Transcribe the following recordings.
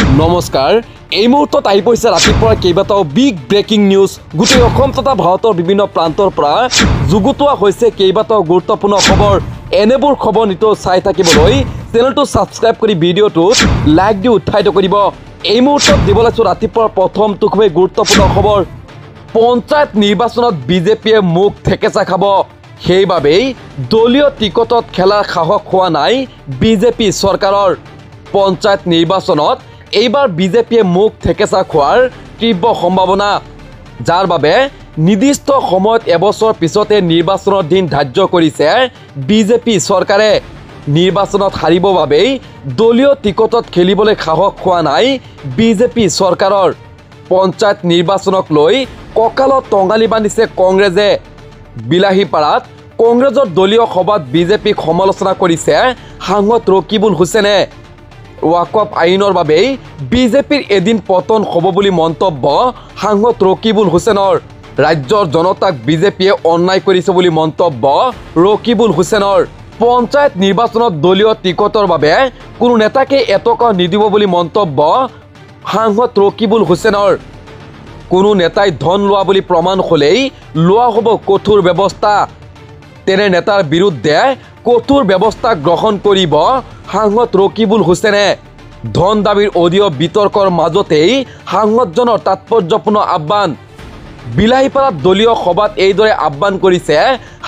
নমস্কাৰ এই মুহূৰ্তত আহি পৰিছে ৰাতিপুৱাৰ কেইবাটাও বিগ ব্ৰেকিং নিউজ গোটেই অসম তথা ভাৰতৰ বিভিন্ন প্ৰান্তৰ পৰা যুগুতোৱা হৈছে কেইবাটাও গুৰুত্বপূৰ্ণ খবৰ এনেবোৰ খবৰ নিতৌ চাই থাকিবলৈ চেনেলটো সাবস্ক্ৰাইব কৰি ভিডিঅ'টোত লাইক দি উৎসাহিত কৰিব এই মুহূৰ্তত দিব লাগিছো ৰাতিপুৱাৰ প্ৰথমটো খুবেই গুৰুত্বপূৰ্ণ খবৰ পঞ্চায়ত নিৰ্বাচনত বিজেপিয়ে মুখ থেকেচা খাব সেইবাবেই দলীয় টিকটত খেলাৰ সাহস হোৱা নাই বিজেপি চৰকাৰৰ পঞ্চায়ত নিৰ্বাচনত এইবাৰ বিজেপিয়ে মুখ থেকেচা খোৱাৰ তীব্ৰ সম্ভাৱনা যাৰ বাবে নিৰ্দিষ্ট সময়ত এবছৰ পিছতে নিৰ্বাচনৰ দিন ধাৰ্য কৰিছে বিজেপি চৰকাৰে নিৰ্বাচনত হাৰিবৰ বাবে দলীয় টিকটত খেলিবলৈ সাহস হোৱা নাই বিজেপি চৰকাৰৰ পঞ্চায়ত নিৰ্বাচনক লৈ কঁকালত টঙালি বান্ধিছে কংগ্ৰেছে বিলাহীপাৰাত কংগ্ৰেছৰ দলীয় সভাত বিজেপিক সমালোচনা কৰিছে সাংসদ ৰকিবুল হুছেইনে ওয়াকফ আইনৰ বাবে বিজেপিৰ এদিন পতন হ'ব বুলি মন্তব্য সাংসদ ৰকিবুল হুছেইনৰ ৰাজ্যৰ জনতাক বিজেপিয়ে অন্যায় কৰিছে বুলি মন্তব্য ৰকিবুল হুছেইনৰ পঞ্চায়ত নিৰ্বাচনত দলীয় টিকটৰ বাবে কোনো নেতাকে এটকাও নিদিব বুলি মন্তব্য সাংসদ ৰকিবুল হুছেইনৰ কোনো নেতাই ধন লোৱা বুলি প্ৰমাণ হ'লেই লোৱা হ'ব কঠোৰ ব্যৱস্থা তেনে নেতাৰ বিৰুদ্ধে কঠোৰ ব্যৱস্থা গ্ৰহণ কৰিব সাংসদ ৰকিবুল হুছেইনে ধন দাবীৰ অডিঅ' বিতৰ্কৰ মাজতেই সাংসদজনৰ তাৎপৰ্যপূৰ্ণ আহ্বান বিলাহীপাৰাত দলীয় সভাত এইদৰে আহ্বান কৰিছে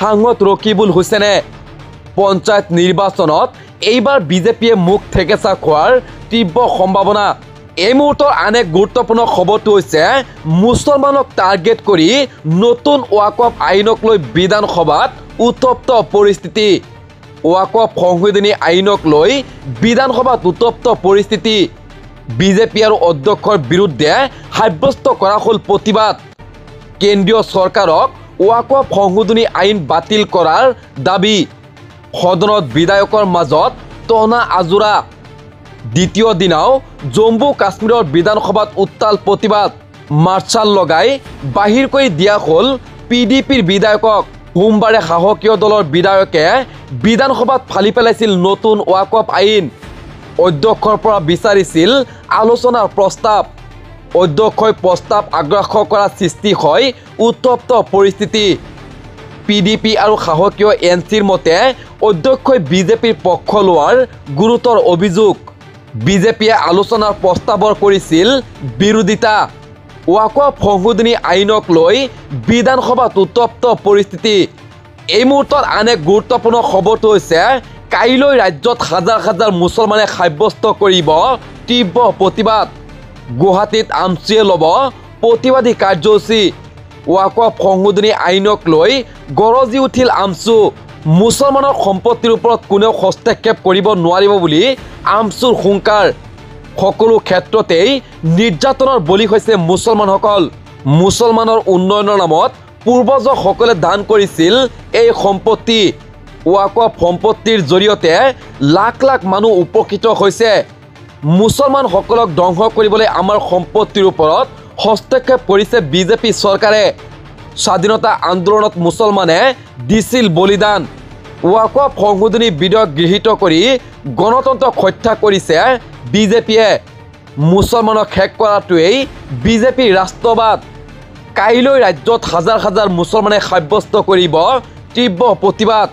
সাংসদ ৰকিবুল হুছেইনে পঞ্চায়ত নিৰ্বাচনত এইবাৰ বিজেপিয়ে মুখ থেকেচা খোৱাৰ তীব্ৰ সম্ভাৱনা এই মুহূৰ্তৰ আন এক গুৰুত্বপূৰ্ণ খবৰটো হৈছে মুছলমানক টাৰ্গেট কৰি নতুন ওয়াকফ আইনক লৈ বিধানসভাত উত্তপ্ত পৰিস্থিতি ওয়াকফ সংশোধনী আইনক লৈ বিধানসভাত উত্তপ্ত পৰিস্থিতি বিজেপি আৰু অধ্যক্ষৰ বিৰুদ্ধে সাব্যস্ত কৰা হ'ল প্ৰতিবাদ কেন্দ্ৰীয় চৰকাৰক ওয়াকফ সংশোধনী আইন বাতিল কৰাৰ দাবী সদনত বিধায়কৰ মাজত টনা আজোৰা দ্বিতীয় দিনাও জম্মু কাশ্মীৰৰ বিধানসভাত উত্তাল প্ৰতিবাদ মাৰ্চাল লগাই বাহিৰ কৰি দিয়া হ'ল পিডিপিৰ বিধায়কক সোমবাৰে শাসকীয় দলৰ বিধায়কে বিধানসভাত ফালি পেলাইছিল নতুন ওয়াকফ আইন অধ্যক্ষৰ পৰা বিচাৰিছিল আলোচনাৰ প্ৰস্তাৱ অধ্যক্ষই প্ৰস্তাৱ আগ্ৰাসন কৰা সৃষ্টি হয় উত্তপ্ত পৰিস্থিতি পিডিপি আৰু শাসকীয় এনচিৰ মতে অধ্যক্ষই বিজেপিৰ পক্ষ লোৱাৰ গুৰুতৰ অভিযোগ বিজেপিয়ে আলোচনাৰ প্ৰস্তাৱৰ কৰিছিল বিৰোধিতা ওয়াকফ সংশোধনী আইনক লৈ বিধানসভাত উত্তপ্ত পৰিস্থিতি এই মুহূৰ্তত আন এক গুৰুত্বপূৰ্ণ খবৰটো হৈছে কাইলৈ ৰাজ্যত হাজাৰ হাজাৰ মুছলমানে সাব্যস্ত কৰিব তীব্ৰ প্ৰতিবাদ গুৱাহাটীত আমচুৱে ল'ব প্ৰতিবাদী কাৰ্যসূচী ওয়াকফ সংশোধনী আইনক লৈ গৰজি উঠিল আমচু মুছলমানৰ সম্পত্তিৰ ওপৰত কোনেও হস্তক্ষেপ কৰিব নোৱাৰিব বুলি আমচুৰ হুংকাৰ সকলো ক্ষেত্ৰতেই নিৰ্যাতনৰ বলি হৈছে মুছলমানসকল মুছলমানৰ উন্নয়নৰ নামত পূৰ্বজসকলে দান কৰিছিল এই সম্পত্তি ওয়াকফ সম্পত্তিৰ জৰিয়তে লাখ লাখ মানুহ উপকৃত হৈছে মুছলমানসকলক ধ্বংস কৰিবলৈ আমাৰ সম্পত্তিৰ ওপৰত হস্তক্ষেপ কৰিছে বিজেপি চৰকাৰে স্বাধীনতা আন্দোলনত মুছলমানে দিছিল বলিদান ওয়াকফ সংশোধনী বিধেয়ক গৃহীত কৰি গণতন্ত্ৰক হত্যা কৰিছে বিজেপিয়ে মুছলমানক শেষ কৰাটোৱেই বিজেপিৰ ৰাষ্ট্ৰবাদ কাইলৈ ৰাজ্যত হাজাৰ হাজাৰ মুছলমানে সাব্যস্ত কৰিব তীব্ৰ প্ৰতিবাদ